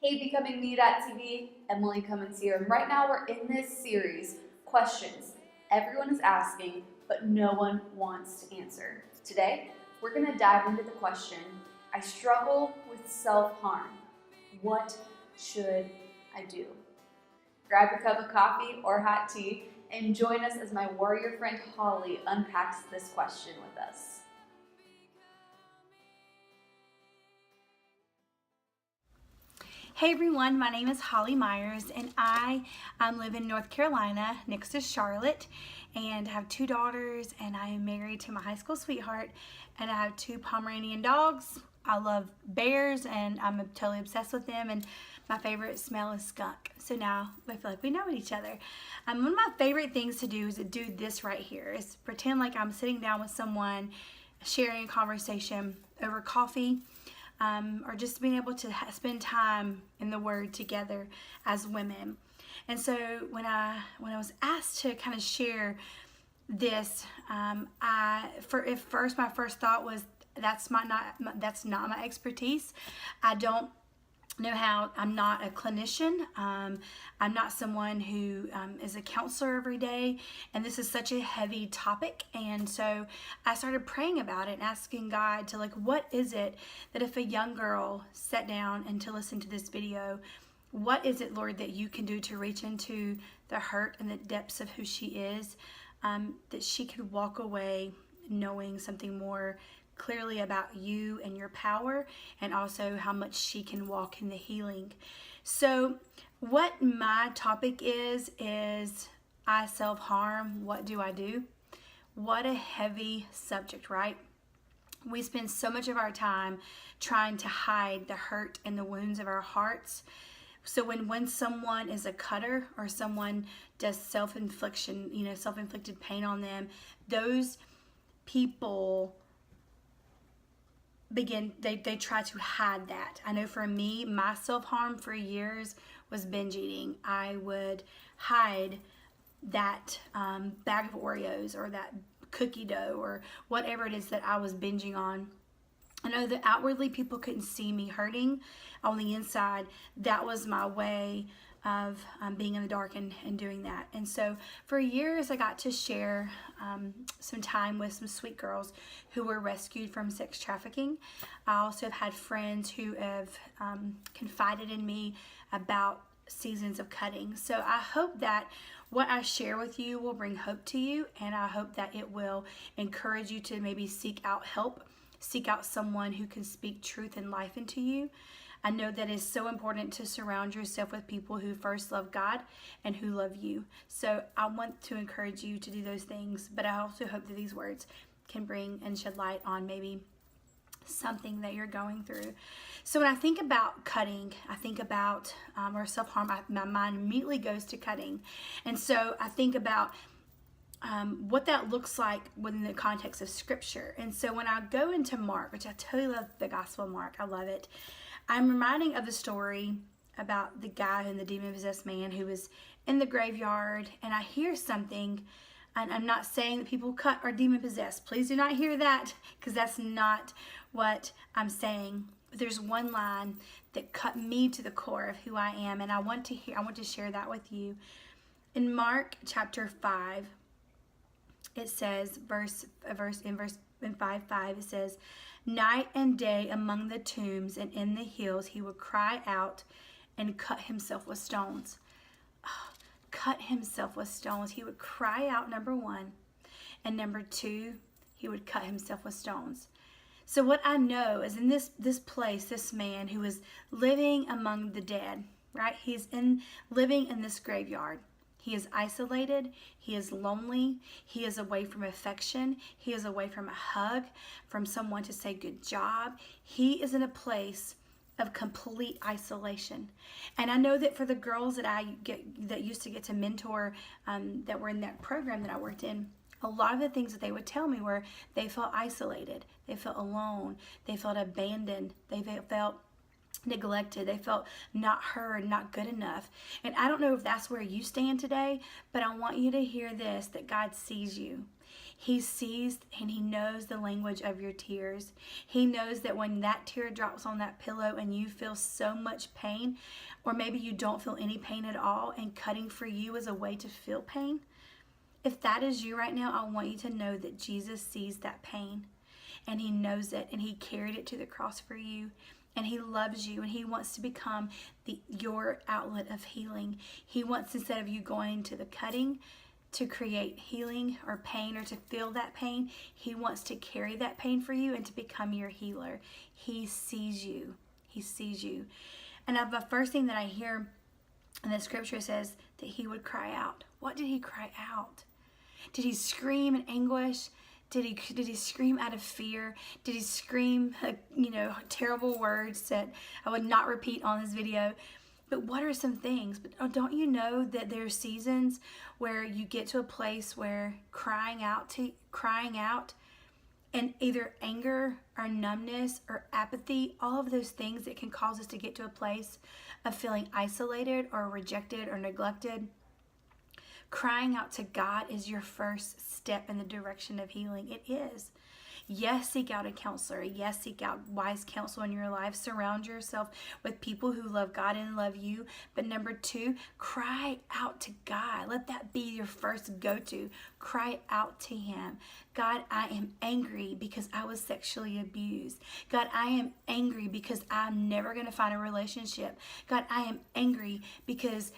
Hey, BecomingMe.TV, Emily Cummins here, and right now we're in this series, Questions Everyone is Asking, but no one wants to answer. Today, we're going to dive into the question, I struggle with self-harm. What should I do? Grab your cup of coffee or hot tea and join us as my warrior friend Holly unpacks this question with us. Hey everyone, my name is Holly Myers and I live in North Carolina next to Charlotte, and I have 2 daughters, and I am married to my high school sweetheart, and I have 2 Pomeranian dogs. I love bears and I'm totally obsessed with them, and my favorite smell is skunk. So now I feel like we know each other. One of my favorite things to do is to do this right here, is pretend like I'm sitting down with someone sharing a conversation over coffee. Or just being able to spend time in the Word together as women. And so when I was asked to kind of share this, my first thought was that's not my expertise. I don't know how. I'm not a clinician. I'm not someone who is a counselor every day, and this is such a heavy topic. And so I started praying about it and asking God to, like, what is it that if a young girl sat down and to listen to this video, what is it, Lord, that you can do to reach into the hurt and the depths of who she is, that she could walk away knowing something more clearly about you and your power, and also how much she can walk in the healing. So what my topic is I self-harm. What do I do? What a heavy subject, right? We spend so much of our time trying to hide the hurt and the wounds of our hearts. So when someone is a cutter, or someone does self-inflicted pain on them, those people they try to hide that. I know for me, my self-harm for years was binge eating. I would hide that bag of Oreos or that cookie dough or whatever it is that I was binging on. I know that outwardly people couldn't see me hurting. On the inside, that was my way of being in the dark and doing that. And so for years I got to share some time with some sweet girls who were rescued from sex trafficking. I also have had friends who have confided in me about seasons of cutting. So I hope that what I share with you will bring hope to you, and I hope that it will encourage you to maybe seek out help, seek out someone who can speak truth and life into you. I know that it's so important to surround yourself with people who first love God and who love you. So I want to encourage you to do those things, but I also hope that these words can bring and shed light on maybe something that you're going through. So when I think about cutting, I think about or self-harm, my mind immediately goes to cutting. And so I think about what that looks like within the context of Scripture. And so when I go into Mark, which I totally love the Gospel of Mark, I love it, I'm reminding of the story about the guy and the demon-possessed man who was in the graveyard, and I hear something, and I'm not saying that people cut are demon-possessed. Please do not hear that, because that's not what I'm saying. But there's one line that cut me to the core of who I am, and I want to share that with you. In Mark chapter 5, it says, in 5:5, it says, night and day among the tombs and in the hills he would cry out and cut himself with stones. Oh, cut himself with stones. He would cry out, number one, and number two, he would cut himself with stones. So what I know is in this place, this man who is living among the dead, right? He's living in this graveyard. He is isolated, he is lonely, he is away from affection, he is away from a hug, from someone to say good job. He is in a place of complete isolation. And I know that for the girls that used to get to mentor, that were in that program that I worked in, a lot of the things that they would tell me were they felt isolated, they felt alone, they felt abandoned, they felt neglected, they felt not heard, not good enough. And I don't know if that's where you stand today, but I want you to hear this, that God sees you. He sees and he knows the language of your tears. He knows that when that tear drops on that pillow and you feel so much pain, or maybe you don't feel any pain at all, and cutting for you is a way to feel pain. If that is you right now, I want you to know that Jesus sees that pain and he knows it, and he carried it to the cross for you, and he loves you, and he wants to become your outlet of healing. He wants, instead of you going to the cutting to create healing or pain or to feel that pain, he wants to carry that pain for you and to become your healer. He sees you. He sees you. And the first thing that I hear in the scripture says that he would cry out. What did he cry out? Did he scream in anguish? Did he scream out of fear? Did he scream, terrible words that I would not repeat on this video? But what are some things? But don't you know that there are seasons where you get to a place where crying out and either anger or numbness or apathy, all of those things that can cause us to get to a place of feeling isolated or rejected or neglected. Crying out to God is your first step in the direction of healing. It is. Yes, seek out a counselor. Yes, seek out wise counsel in your life. Surround yourself with people who love God and love you. But number 2, cry out to God. Let that be your first go-to. Cry out to him. God, I am angry because I was sexually abused. God, I am angry because I'm never going to find a relationship. God, I am angry because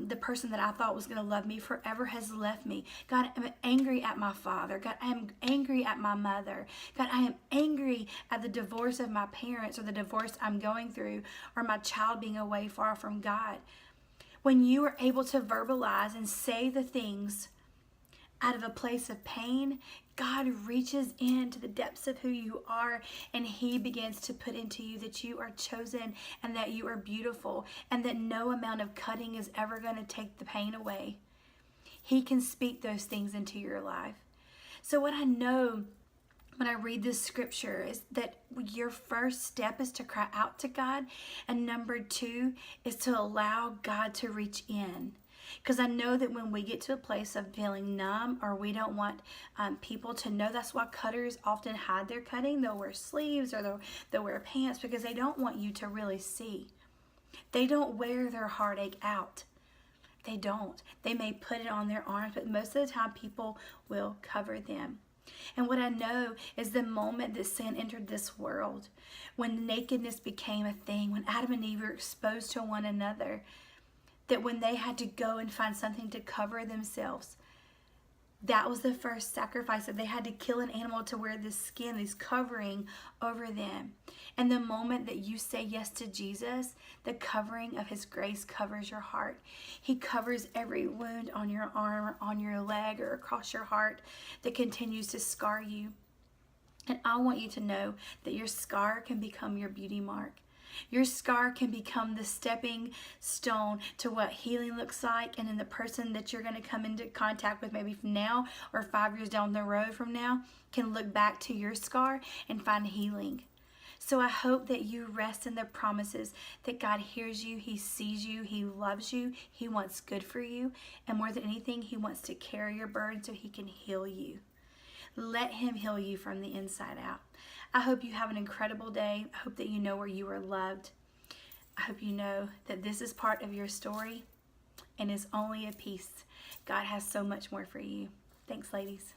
the person that I thought was going to love me forever has left me. God, I'm angry at my father. God, I am angry at my mother. God, I am angry at the divorce of my parents or the divorce I'm going through or my child being away far from God. When you are able to verbalize and say the things out of a place of pain, God reaches into the depths of who you are, and he begins to put into you that you are chosen and that you are beautiful and that no amount of cutting is ever going to take the pain away. He can speak those things into your life. So what I know when I read this scripture is that your first step is to cry out to God, and number 2 is to allow God to reach in. Because I know that when we get to a place of feeling numb or we don't want people to know, that's why cutters often hide their cutting. They'll wear sleeves or they'll wear pants because they don't want you to really see. They don't wear their heartache out. They don't. They may put it on their arms, but most of the time people will cover them. And what I know is the moment that sin entered this world, when nakedness became a thing, when Adam and Eve were exposed to one another, that when they had to go and find something to cover themselves, that was the first sacrifice, that they had to kill an animal to wear this skin, this covering over them. And the moment that you say yes to Jesus, the covering of his grace covers your heart. He covers every wound on your arm or on your leg or across your heart that continues to scar you. And I want you to know that your scar can become your beauty mark. Your scar can become the stepping stone to what healing looks like, and then the person that you're going to come into contact with maybe from now or 5 years down the road from now can look back to your scar and find healing. So I hope that you rest in the promises that God hears you, he sees you, he loves you, he wants good for you, and more than anything, he wants to carry your burden so he can heal you. Let him heal you from the inside out. I hope you have an incredible day. I hope that you know where you are loved. I hope you know that this is part of your story and is only a piece. God has so much more for you. Thanks, ladies.